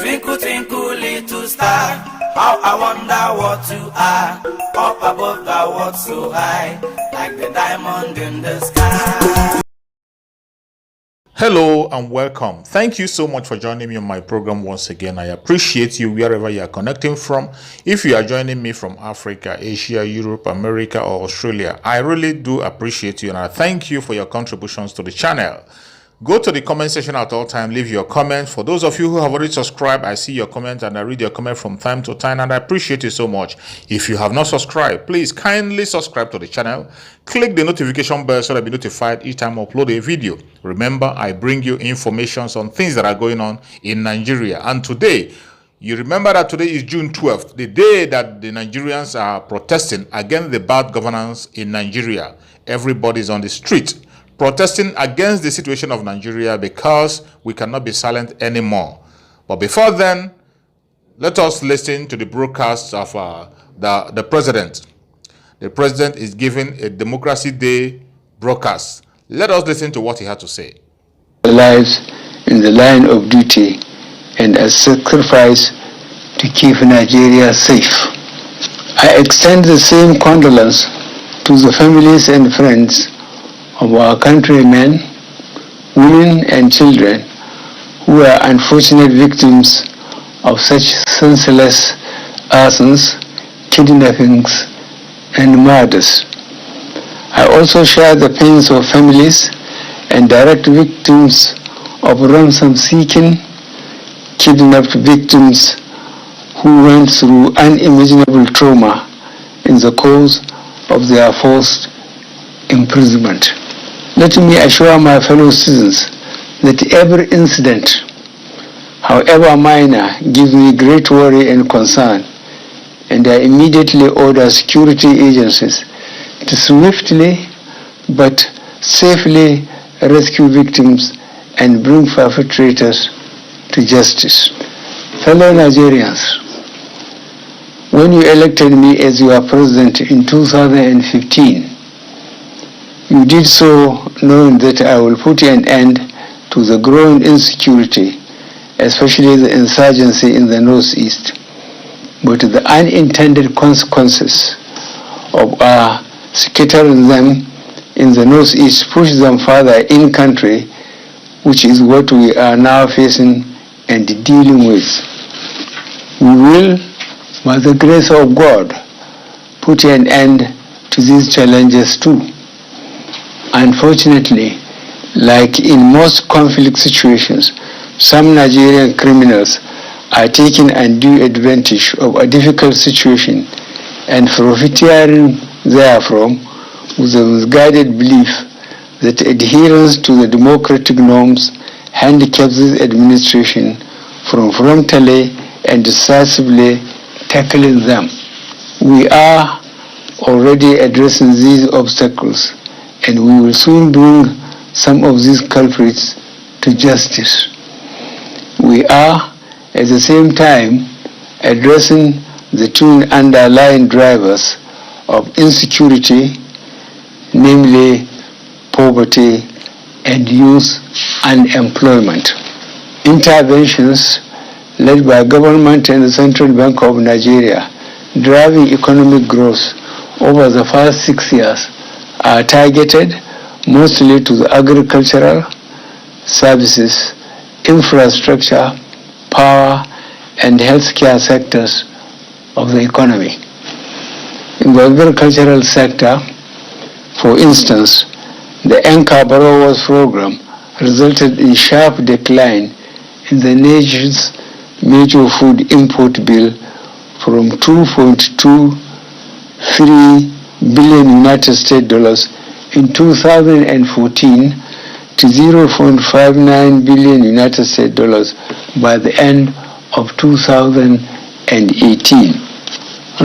Twinkle, twinkle, little star, how I wonder what you are. Up above the world so high, like the diamond in the sky. Hello and welcome. Thank you so much for joining me on my program once again. I appreciate you wherever you are connecting from. If you are joining me from Africa, Asia, Europe, America, or Australia, I really do appreciate you and I thank you for your contributions to the channel. Go to the comment section at all time, leave your comments. For those of you who have already subscribed, I see your comment and I read your comment from time to time and I appreciate you so much. If you have not subscribed, please kindly subscribe to the channel. Click the notification bell so that you'll be notified each time I upload a video. Remember, I bring you information on things that are going on in Nigeria. And today, you remember that today is June 12th, the day that the Nigerians are protesting against the bad governance in Nigeria. Everybody's on the street protesting against the situation of Nigeria because we cannot be silent anymore. But before then, let us listen to the broadcast of the president. The president is giving a Democracy Day broadcast. Let us listen to what he had to say. Lives in the line of duty and a sacrifice to keep Nigeria safe. I extend the same condolence to the families and friends of our countrymen, women and children who are unfortunate victims of such senseless arsons, kidnappings and murders. I also share the pains of families and direct victims of ransom seeking, kidnapped victims who went through unimaginable trauma in the course of their forced imprisonment. Let me assure my fellow citizens that every incident, however minor, gives me great worry and concern, and I immediately order security agencies to swiftly but safely rescue victims and bring perpetrators to justice. Fellow Nigerians, when you elected me as your president in 2015, you did so knowing that I will put an end to the growing insecurity, especially the insurgency in the northeast. But the unintended consequences of our scattering them in the northeast push them further in country, which is what we are now facing and dealing with. We will, by the grace of God, put an end to these challenges too. Unfortunately, like in most conflict situations, some Nigerian criminals are taking undue advantage of a difficult situation and profiteering therefrom with the misguided belief that adherence to the democratic norms handicaps this administration from frontally and decisively tackling them. We are already addressing these obstacles, and we will soon bring some of these culprits to justice. We are, at the same time, addressing the two underlying drivers of insecurity, namely poverty and youth unemployment. Interventions led by government and the Central Bank of Nigeria driving economic growth over the past 6 years are targeted mostly to the agricultural, services, infrastructure, power, and healthcare sectors of the economy. In the agricultural sector, for instance, the Anchor Borrowers Program resulted in sharp decline in the nation's major food import bill from $2.23 billion United States dollars in 2014 to $0.59 billion United States dollars by the end of 2018.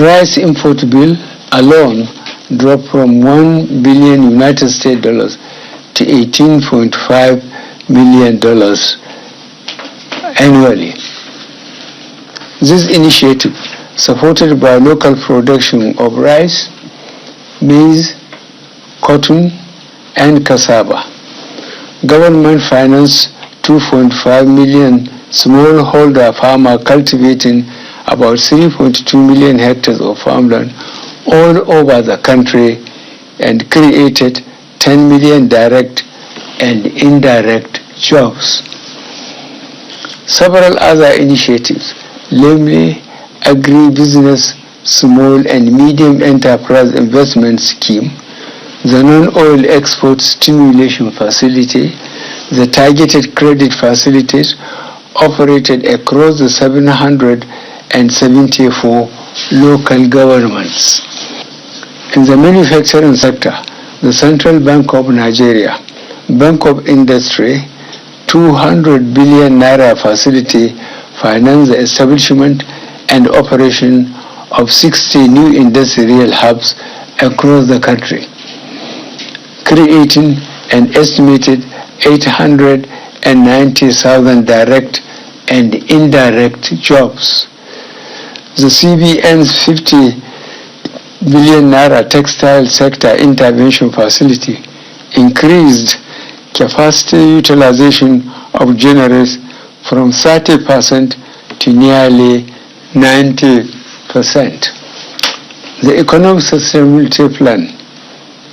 Rice import bill alone dropped from $1 billion United States dollars to $18.5 million annually. This initiative, supported by local production of rice, maize, cotton, and cassava. Government financed $2.5 million smallholder farmer cultivating about 3.2 million hectares of farmland all over the country and created 10 million direct and indirect jobs. Several other initiatives, namely agribusiness, small and medium enterprise investment scheme, the non-oil export stimulation facility, the targeted credit facilities operated across the 774 local governments. In the manufacturing sector, the Central Bank of Nigeria, Bank of Industry, 200 billion naira facility financed the establishment and operation of 60 new industrial hubs across the country, creating an estimated 890,000 direct and indirect jobs. The CBN's 50 billion naira textile sector intervention facility increased capacity utilization of generators from 30% to nearly 90%. The Economic Sustainability Plan,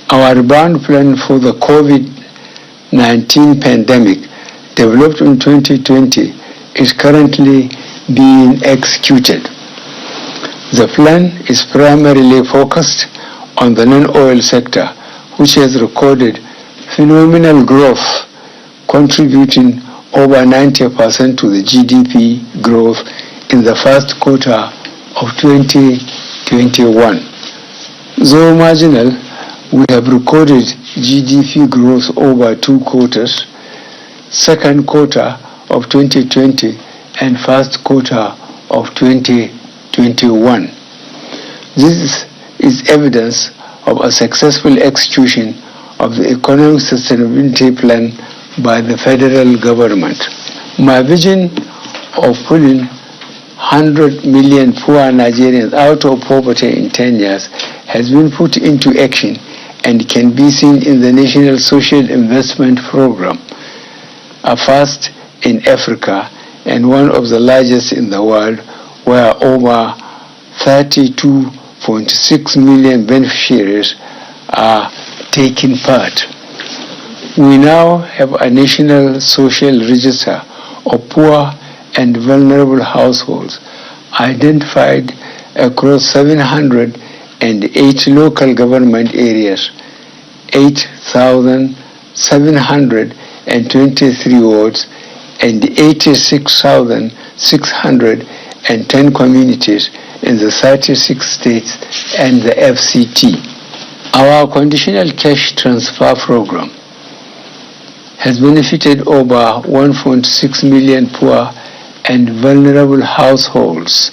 our rebound plan for the COVID-19 pandemic, developed in 2020, is currently being executed. The plan is primarily focused on the non-oil sector, which has recorded phenomenal growth, contributing over 90% to the GDP growth in the first quarter of 2021. Though marginal, we have recorded GDP growth over 2 quarters, second quarter of 2020 and first quarter of 2021. This is evidence of a successful execution of the Economic Sustainability Plan by the federal government. My vision of pulling 100 million poor Nigerians out of poverty in 10 years has been put into action and can be seen in the National Social Investment Program, a first in Africa and one of the largest in the world, where over 32.6 million beneficiaries are taking part. We now have a national social register of poor and vulnerable households identified across 708 local government areas, 8,723 wards, and 86,610 communities in the 36 states and the FCT. Our conditional cash transfer program has benefited over 1.6 million poor and vulnerable households,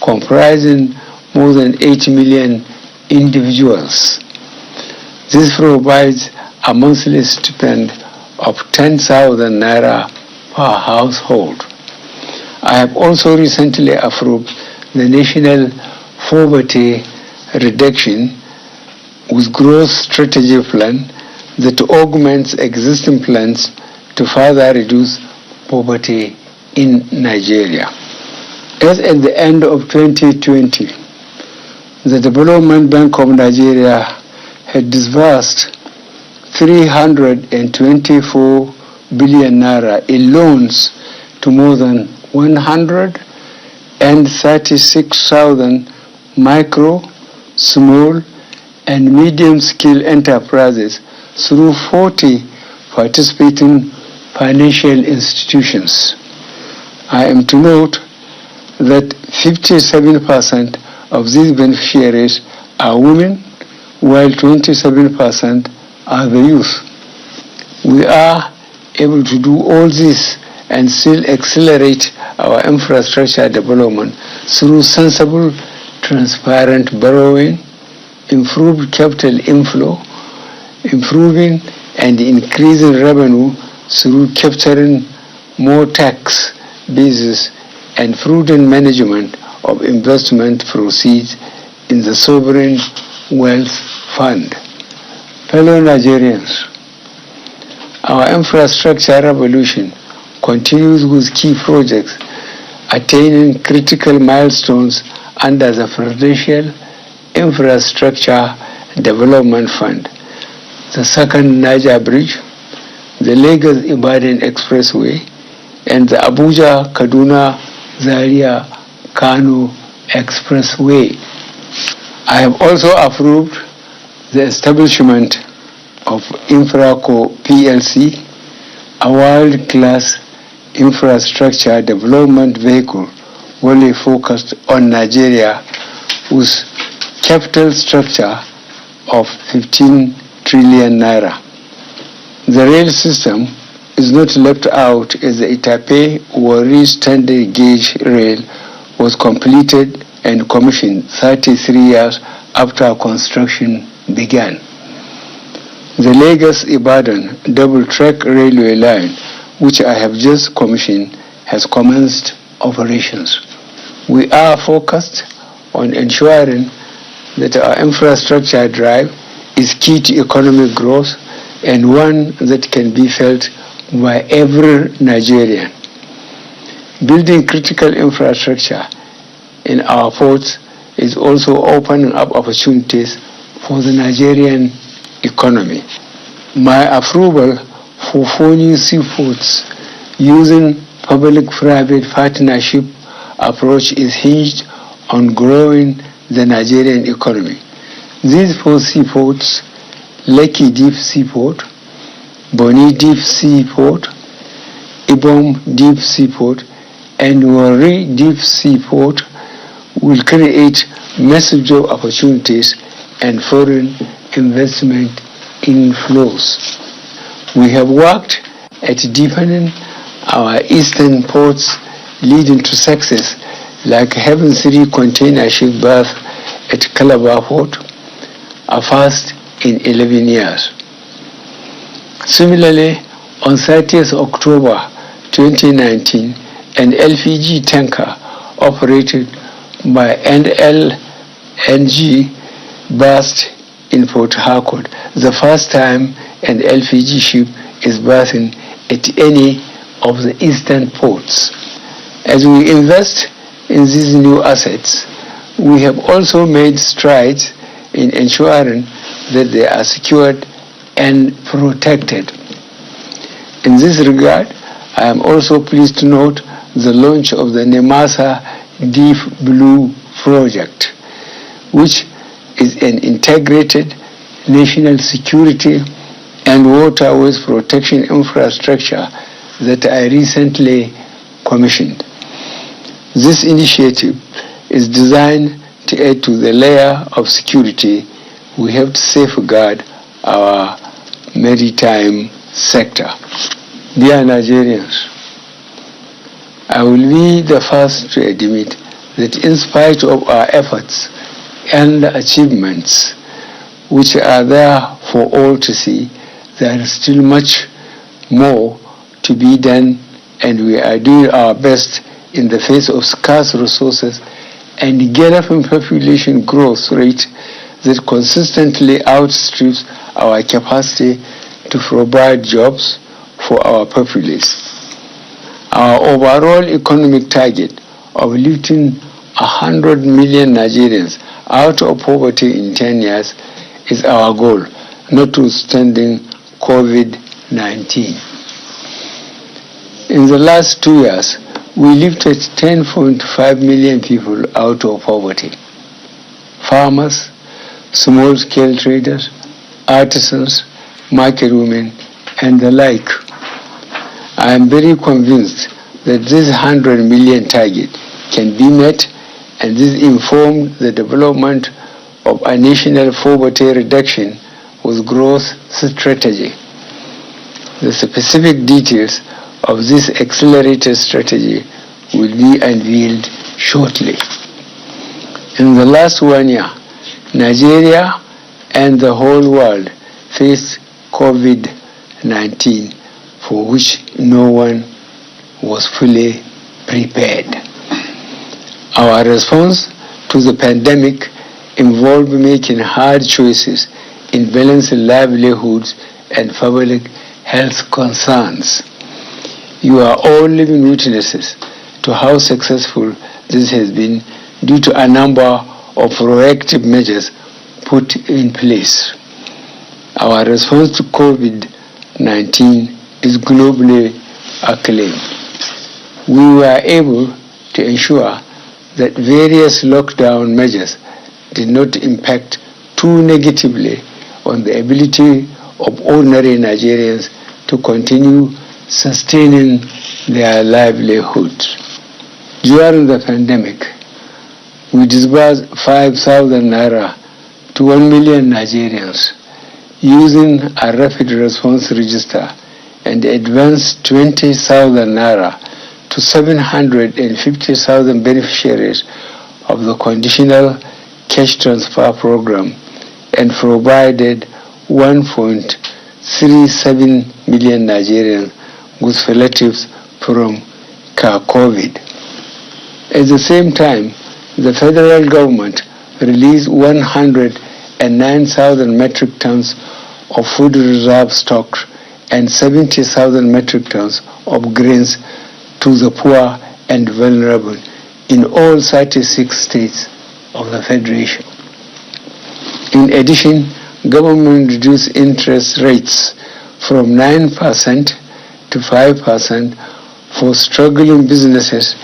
comprising more than 8 million individuals. This provides a monthly stipend of 10,000 naira per household. I have also recently approved the National Poverty Reduction with Growth Strategy Plan that augments existing plans to further reduce poverty in Nigeria. As at the end of 2020, the Development Bank of Nigeria had disbursed 324 billion naira in loans to more than 136,000 micro, small, and medium-scale enterprises through 40 participating financial institutions. I am to note that 57% of these beneficiaries are women, while 27% are the youth. We are able to do all this and still accelerate our infrastructure development through sensible, transparent borrowing, improved capital inflow, improving and increasing revenue through capturing more tax bases, and prudent management of investment proceeds in the sovereign wealth fund. Fellow Nigerians, our infrastructure revolution continues with key projects attaining critical milestones under the Presidential Infrastructure Development Fund. The second Niger Bridge, the Lagos-Ibadan Expressway, and the Abuja-Kaduna-Zaria-Kano Expressway. I have also approved the establishment of Infraco PLC, a world-class infrastructure development vehicle wholly focused on Nigeria with capital structure of 15 trillion naira. The rail system is not left out as the Itape-Warri standard gauge rail was completed and commissioned 33 years after construction began. The Lagos-Ibadan double-track railway line, which I have just commissioned, has commenced operations. We are focused on ensuring that our infrastructure drive is key to economic growth and one that can be felt by every Nigerian. Building critical infrastructure in our ports is also opening up opportunities for the Nigerian economy. My approval for 4 new seaports using public-private partnership approach is hinged on growing the Nigerian economy. These 4 seaports, Lekki Deep Seaport, Bonny Deep Seaport, Ibom Deep Seaport, and Warri Deep Seaport, will create massive job opportunities and foreign investment inflows. We have worked at deepening our eastern ports leading to success, like Heaven City container ship berth at Calabar Port, a first in 11 years. Similarly, on 30th October 2019, an LPG tanker operated by NLNG berthed in Port Harcourt, the first time an LPG ship is berthing at any of the eastern ports. As we invest in these new assets, we have also made strides in ensuring that they are secured and protected. In this regard, I am also pleased to note the launch of the Nemasa Deep Blue project, which is an integrated national security and waterways protection infrastructure that I recently commissioned. This initiative is designed to add to the layer of security we have to safeguard our maritime sector. Dear Nigerians, I will be the first to admit that in spite of our efforts and achievements, which are there for all to see, there is still much more to be done, and we are doing our best in the face of scarce resources and galloping population growth rate that consistently outstrips our capacity to provide jobs for our populace. Our overall economic target of lifting 100 million Nigerians out of poverty in 10 years is our goal, notwithstanding COVID-19. In the last 2 years, we lifted 10.5 million people out of poverty. Farmers, small-scale traders, artisans, market women, and the like. I am very convinced that this 100 million target can be met, and this informed the development of a national poverty reduction with growth strategy. The specific details of this accelerated strategy will be unveiled shortly. In the last 1 year, Nigeria and the whole world faced COVID-19, for which no one was fully prepared. Our response to the pandemic involved making hard choices in balancing livelihoods and public health concerns. You are all living witnesses to how successful this has been due to a number of proactive measures put in place. Our response to COVID-19 is globally acclaimed. We were able to ensure that various lockdown measures did not impact too negatively on the ability of ordinary Nigerians to continue sustaining their livelihoods. During the pandemic, we disbursed 5,000 naira to 1 million Nigerians using a rapid response register and advanced 20,000 naira to 750,000 beneficiaries of the conditional cash transfer program and provided 1.37 million Nigerians with relatives from COVID. At the same time, the federal government released 109,000 metric tons of food reserve stock and 70,000 metric tons of grains to the poor and vulnerable in all 36 states of the Federation. In addition, government reduced interest rates from 9% to 5% for struggling businesses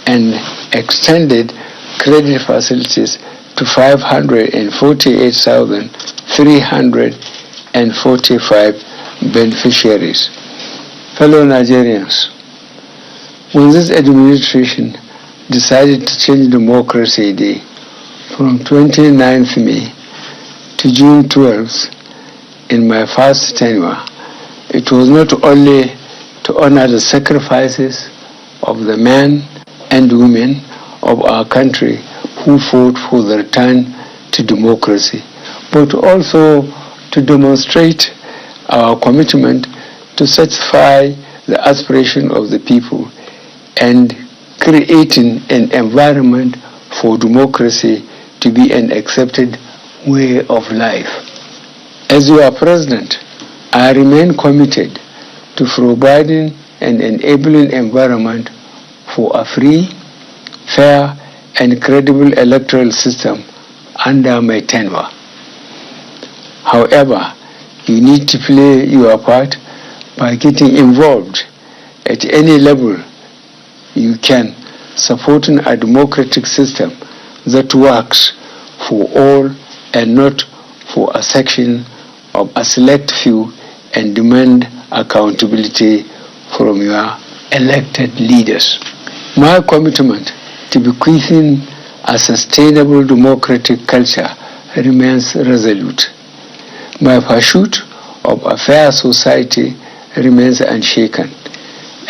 and extended credit facilities to 548,345 beneficiaries. Fellow Nigerians, when this administration decided to change Democracy Day from 29th May to June 12th in my first tenure, it was not only to honor the sacrifices of the men and women of our country who fought for the return to democracy, but also to demonstrate our commitment to satisfy the aspiration of the people and creating an environment for democracy to be an accepted way of life. As your president, I remain committed to providing an enabling environment for a free, fair, and credible electoral system under my tenure. However, you need to play your part by getting involved at any level you can, supporting a democratic system that works for all and not for a section of a select few, and demand accountability from your elected leaders. My commitment to bequeathing a sustainable democratic culture remains resolute. My pursuit of a fair society remains unshaken,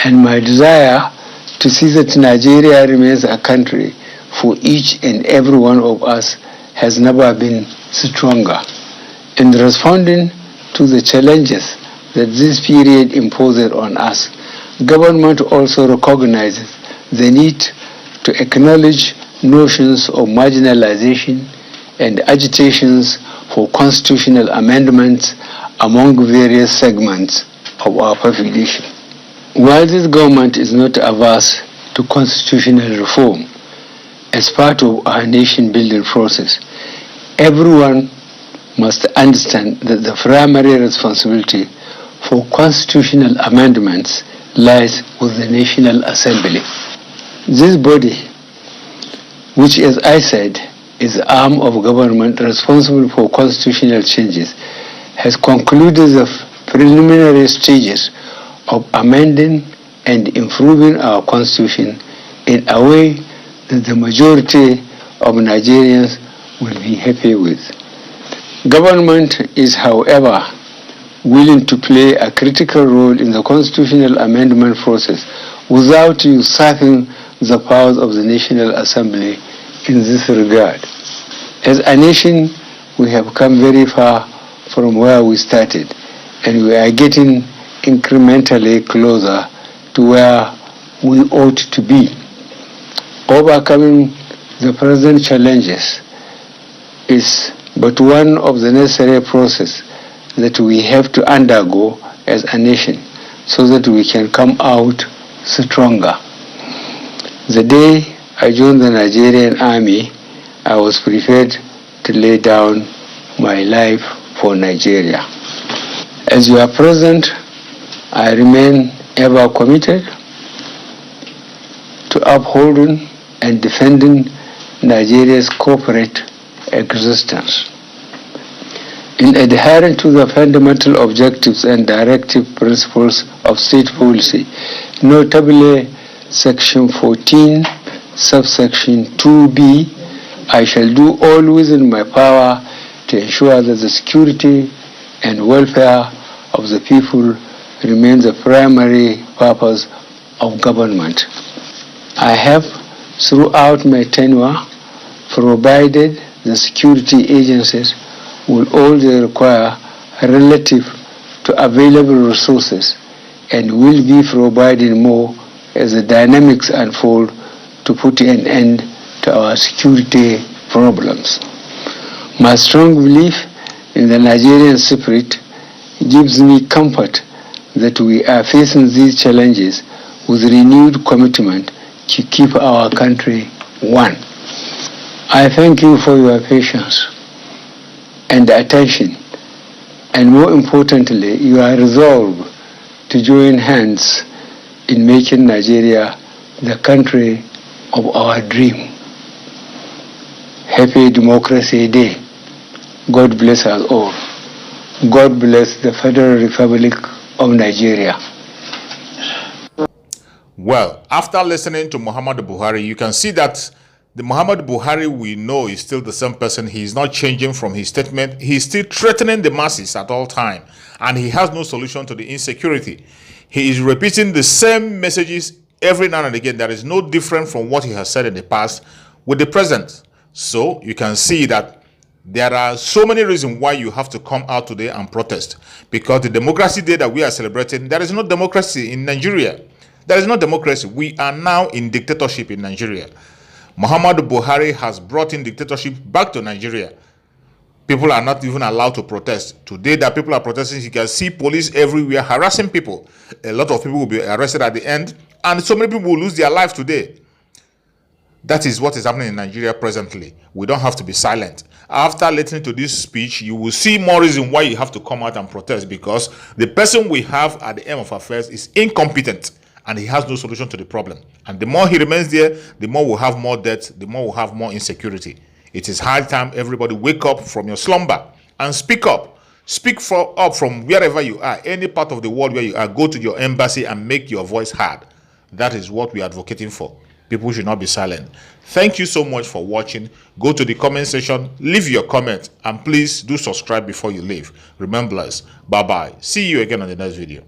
and my desire to see that Nigeria remains a country for each and every one of us has never been stronger. In responding to the challenges that this period imposes on us, government also recognizes the need to acknowledge notions of marginalization and agitations for constitutional amendments among various segments of our population. While this government is not averse to constitutional reform as part of our nation-building process, everyone must understand that the primary responsibility for constitutional amendments lies with the National Assembly. This body, which, as I said, is the arm of government responsible for constitutional changes, has concluded the preliminary stages of amending and improving our constitution in a way that the majority of Nigerians will be happy with. Government is, however, willing to play a critical role in the constitutional amendment process without usurping the powers of the National Assembly in this regard. As a nation, we have come very far from where we started, and we are getting incrementally closer to where we ought to be. Overcoming the present challenges is but one of the necessary processes that we have to undergo as a nation so that we can come out stronger. The day I joined the Nigerian army, I was prepared to lay down my life for Nigeria. As your president, I remain ever committed to upholding and defending Nigeria's corporate existence. In adhering to the fundamental objectives and directive principles of state policy, notably Section 14, subsection 2b, I shall do all within my power to ensure that the security and welfare of the people remain the primary purpose of government. I have, throughout my tenure, provided the security agencies with all they require relative to available resources and will be providing more as the dynamics unfold to put an end to our security problems. My strong belief in the Nigerian spirit gives me comfort that we are facing these challenges with renewed commitment to keep our country one. I thank you for your patience and attention, and more importantly, your resolve to join hands in making Nigeria the country of our dream. Happy Democracy Day. God bless us all. God bless the Federal Republic of Nigeria. Well, after listening to Mohammadu Buhari, you can see that the Mohammadu Buhari we know is still the same person. He is not changing from his statement. He is still threatening the masses at all times, and he has no solution to the insecurity. He is repeating the same messages every now and again. That is no different from what he has said in the past with the present. So you can see that there are so many reasons why you have to come out today and protest, because the Democracy Day that we are celebrating, there is no democracy in Nigeria. There is no democracy. We are now in dictatorship in Nigeria. Mohammadu Buhari has brought in dictatorship back to Nigeria. People are not even allowed to protest. Today that people are protesting, you can see police everywhere harassing people. A lot of people will be arrested at the end, and so many people will lose their life today. That is what is happening in Nigeria presently. We don't have to be silent. After listening to this speech, you will see more reason why you have to come out and protest, because the person we have at the end of affairs is incompetent and he has no solution to the problem. And the more he remains there, the more we'll have more death, the more we'll have more insecurity. It is high time everybody wake up from your slumber and speak up. Speak up from wherever you are, any part of the world where you are. Go to your embassy and make your voice heard. That is what we are advocating for. People should not be silent. Thank you so much for watching. Go to the comment section, leave your comment, and please do subscribe before you leave. Remember us. Bye-bye. See you again on the next video.